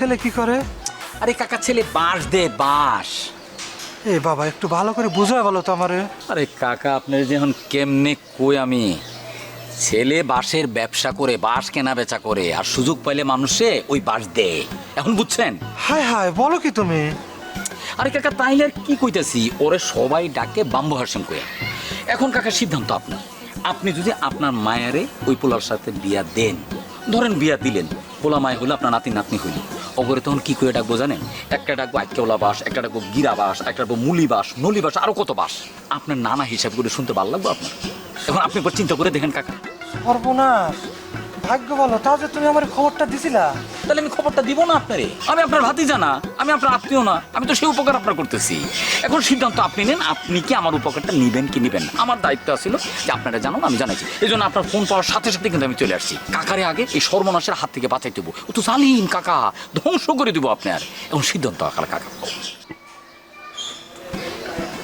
ছেলে কি করে? আরে কাকা ছেলে বাঁশ দে বাঁশ। এ বাবা একটু ভালো করে বুঝায় বলো তো আমারে। আরে কাকা আপনার যখন কেমনে কই আমি, ছেলে বাঁশের ব্যবসা করে বাঁশ কেনা বেচা করে আর সুযোগ পাইলে মানুষে ওই বাঁশ দেয়, এখন বুঝছেন? হায় হায় বলো কি তুমি? আরে কাকা তাইলে আর কি কইতেছি, ওরে সবাই ডাকে বাম্বু হাসিম কইয়া। এখন কাকা সিদ্ধান্ত আপনার, আপনি যদি আপনার মায়ারে ওই পোলার সাথে বিয়া দেন, ধরেন বিয়া দিলেন, পোলা মায় হইলো আপনার নাতি নাতনি হইল, অগরে তখন কি করে ডাকবো জানেন? একটা ডাকবো আইকেওলা বাস, একটা ডাকবো গিরা বাস, একটা ডাকবো মুলি বাস, নলি বাস, আরো কত বাস। আপনার নানা হিসাব করে শুনতে ভালো লাগবো আপনার। এখন আপনি একবার চিন্তা করে দেখেন কাকা। সর্বনাশ, ভাগ্য বলো তাও যে তুমি আমার খবরটা দিছিলা। তাহলে আমি খবরটা দিব না আপনারে? আমি আপনার ভাতিজা না, আমি আপনার আত্মীয় না, আমি তো সেই উপকার আপনার করতেছি। এখন সিদ্ধান্ত আপনি নেন, আপনি কি আমার উপকারটা নিবেন কি নিবেন না। আমার দায়িত্ব ছিল যে আপনারা জানো আমি জানাইছি, এই জন্য আপনার ফোন পাওয়ার সাথে সাথে কিন্তু আমি চলে আসছি। কাকারে আগে এই সর্বনাশের হাত থেকে বাঁচাই দেবো, ও তো জালিম কাকা, ধ্বংস করে দেবো আপনার। এখন সিদ্ধান্ত কাকা।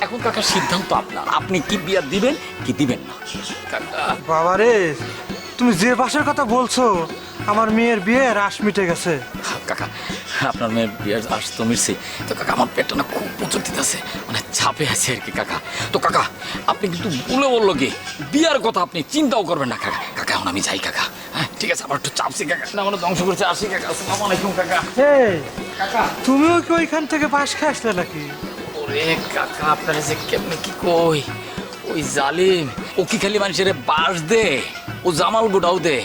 এখন কাকা সিদ্ধান্ত আপনার, আপনি কি বিয়া দিবেন কি দিবেন না। কাকা বাবারে, তুমি যে বাসের কথা বলছো আমার মেয়ের বিয়ে রাস মিটে গেছে। কাকা আপনার মেয়ের বিয়ের আস তো মিটছে, তো কাকা আমার পেটটা না খুব প্রচুর দিতেছে, মানে চাপে আছে আর কি কাকা। তো কাকা আপনি কিন্তু ভুলে বললো কি বিয়ার কথা আপনি চিন্তাও করবেন না কাকা। কাকা এখন আমি যাই কাকা, হ্যাঁ ঠিক আছে, আমার একটু চাপছি কাকা, না আমার ধ্বংস করছে, আসি কাকা। আসসালামু আলাইকুম কাকা। এই কাকা তুমিও কি ওইখান থেকে বাস খেয়ে আসলে নাকি? ওরে কাকা আপনারা যে কেমনি কি কই, ওই জালিম ও কি খালি মানুষের বাস দে, ও জামাল গোটাও দে।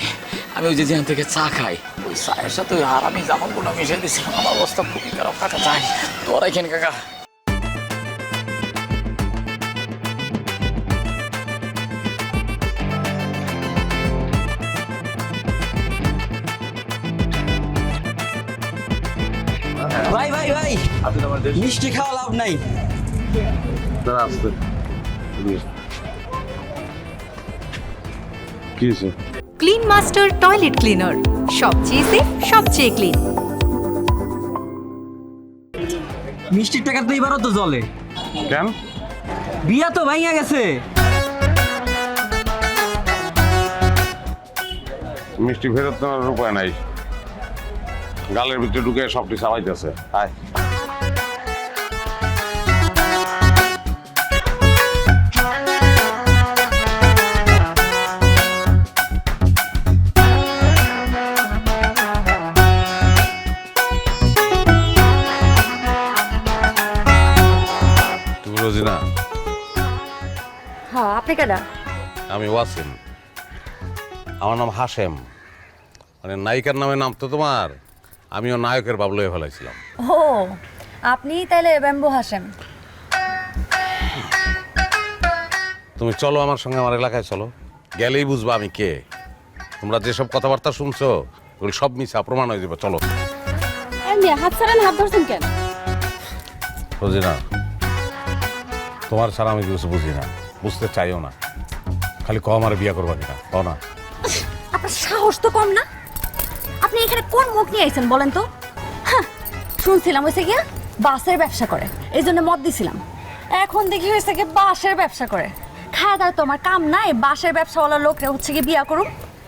আমি ওই যে যেখান থেকে চা খাই, ওই চায়ের সাথে ওই হারামি জামাল গোটা মিশে দিয়েছিলাম, আমার অবস্থা খুবই খারাপ কাকা। চাই তোরা এখানে কাকা। ভাই ভাই ভাই, মিষ্টি খাওয়া লাভ নাই। ক্লিন মাস্টার টয়লেট ক্লিনার, সবচেয়ে সেফ, সবচেয়ে ক্লিন। মিষ্টির টাকা তো এবারও তো জলে কেন? বিয়া তো ভাইয়া গেছে। মিষ্টি ফেরত নেওয়ার উপায় নাই, গালের ভিতরে ঢুকে সবটি চালাইতেছে। আয় তুমি রোজিনা? হ্যাঁ, আপনি কেডা? আমি ওয়াসিম, আমার নাম হাশেম, মানে নায়িকার নামে নাম তো তোমার, আমিও নায়কের বাবু লয়ে ফেলাইছিলাম। ও, আপনি তাইলে ব্যাম্বু হাসেম। তুমি চলো আমার সঙ্গে, আমার এলাকায় চলো, গেলেই বুঝবা আমি কে। তোমরা যেসব কথাবার্তা শুনছো ওগুলো সব মিছা, প্রমাণ হয়ে যাবে। চলো। এমনি হাত ছাড়েন, হাত ধরছেন কেন? রোজিনা, তোমার ছাড়া আমি কিছু বুঝি না, বুঝতে চাইও না, খালি কম আর বিয়া করবা কিনা কও না। আপনার সাহস তো কম না? আপনি এখানে কোন মুখ নিয়ে আইছেন বলেন তো? হ্যাঁ, শুনছিলাম হয়েছে গিয়া বাসের ব্যবসা করে, এই জন্য মত দিছিলাম। এখন দেখি হয়েছে গিয়ে বাসের ব্যবসা করে। খায় দায় তোমার কাম নাই, বাসের ব্যবসাওয়ালা লোকরা হচ্ছে গিয়ে বিয়া করুম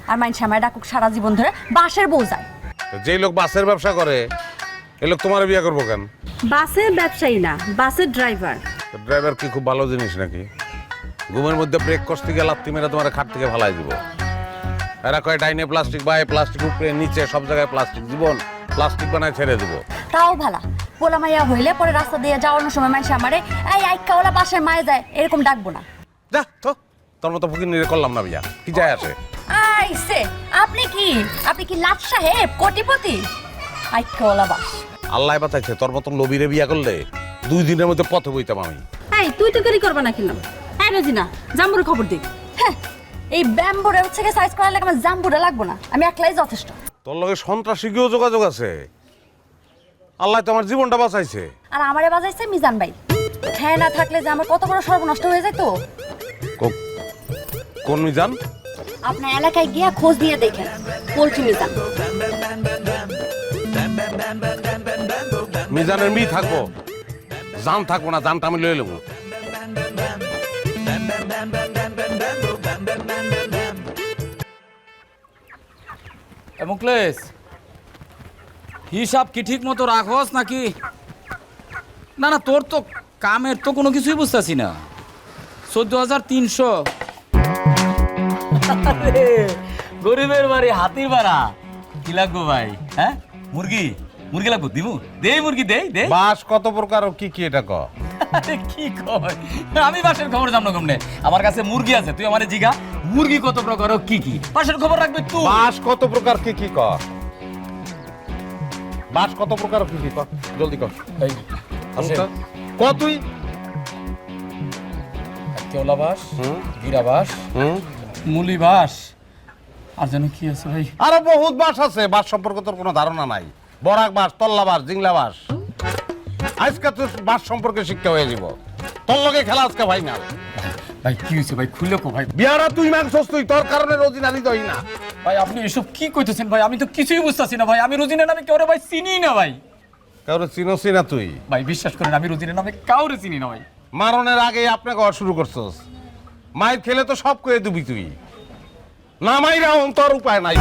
আর মাইনছে আমার ডাকুক সারা জীবন ধরে বাসের বউ যায়। যেই লোক বাসের ব্যবসা করে এই লোক তোমার বিয়া করবো কেন? বাসের ব্যবসায়ী না, বাসের ড্রাইভার। ড্রাইভার কি খুব ভালো জিনিস নাকি? ঘুমের মধ্যে ব্রেক কষতে গিয়ে লাত্তি মেরে তোমার খাট থেকে ফালাই দিব। এরা কয় ডাইনে প্লাস্টিক, বাই প্লাস্টিক, উপরে নিচে সব জায়গায় প্লাস্টিক, জীবন প্লাস্টিক বানায় ছেড়ে দেবো। তাও ভালা, পোলা মাইয়া হইলে পরে রাস্তা দিয়ে যাওয়ানোর সময় মানুষ আমারে এই আইকাওয়ালা বাসায় মায়ে যায় এরকম ডাকবো না। যা তো, তোর মতো ফুকির নিয়ে করলাম না বিয়া, কি যায় আসে? আইসে আপনি কি লাট সাহেব কোটিপতি? আইকাওয়ালা বাস। আল্লাহ বাঁচাইছে, তোর মতন লবিরে বিয়া করলে 2 দিনের মধ্যে পথে বইতাম আমি। এই তুই তো করি করবা না কিনলাম। এই রোজিনা, জাম্বুর খবর দে। হ্যাঁ, এই ব্যাম্বুরে হচ্ছে কি সাইজ করা লাগে, আমার জাম্বুরে লাগবো না, আমি একলাই যথেষ্ট। তোর লগে সন্ত্রাসী গিয়েও যোগাযোগ আছে, আল্লাহ তো আমার জীবনটা বাঁচাইছে। আর আমারে বাজাইছে মিজান ভাই। হ্যাঁ, না থাকলে যে আমার কত বড় সর্বনষ্ট হয়ে যেত। কোন মিজান? আপনার এলাকায় গিয়া খোঁজ দিয়ে দেখেন, পোল্ট্রি মিজান। মিজানের মি থাকবো, জান থাকবো না, জানটা আমি লয়ে নেবো। মুকলেশ হিসাব কি ঠিক মতো রাখস নাকি? না না, তোর তো কামের তো কোনো কিছুই বুঝতেছি না। 14,300। গরিবের বাড়ি হাতির ভাড়া। কি লাগবো ভাই? হ্যাঁ, মুরগি মুরগি লাগবো, দিবু দে, মুরগি দে দে। বাস কত প্রকার ও কি কি এটা ক? আরে কি কয়, আমি বাসের খবর জানো কমনে? আমার কাছে মুরগি আছে, তুই আমারে জিগা মুরগি কত প্রকার ও কি কি। বাসের খবর রাখবে তুই। বাস কত প্রকার কি কি ক? বাস কত প্রকার কি কি ক? জলদি ক। এই আসেন। ক তুই? কেওলা বাস, গিরা বাস, মুলি বাস, আর যেন কি আছে ভাই? আরো বহুত বাস আছে, বাস সম্পর্কে তোর কোনো ধারণা নাই। বরাক বাস, তল্লা বাস, জিংলা বাস। আজকে তোর বাস সম্পর্কে শিক্ষা হয়ে যাব। তোর লগে খেলা আজকে ভাই না। ভাই কি হয়েছে ভাই, খুলে কো ভাই। বিয়ারা তুই মাংসস, তুই তোর কারণে রোজিনা দিতে হই না। ভাই আপনি এসব কি কইতেছেন ভাই? আমি তো কিছুই বুঝতাছি না ভাই। আমি রোজিনার নামে কাউরে ভাই চিনি না ভাই। কারো চিনসি না তুই? ভাই বিশ্বাস করেন, আমি রোজিনার নামে কাউরে চিনি না ভাই। মারণের আগে আপনি গাওয়া শুরু করছস। মাইর খেলে তো সব কয়ে দিবি তুই। না মাইরা তোর উপায় নাই।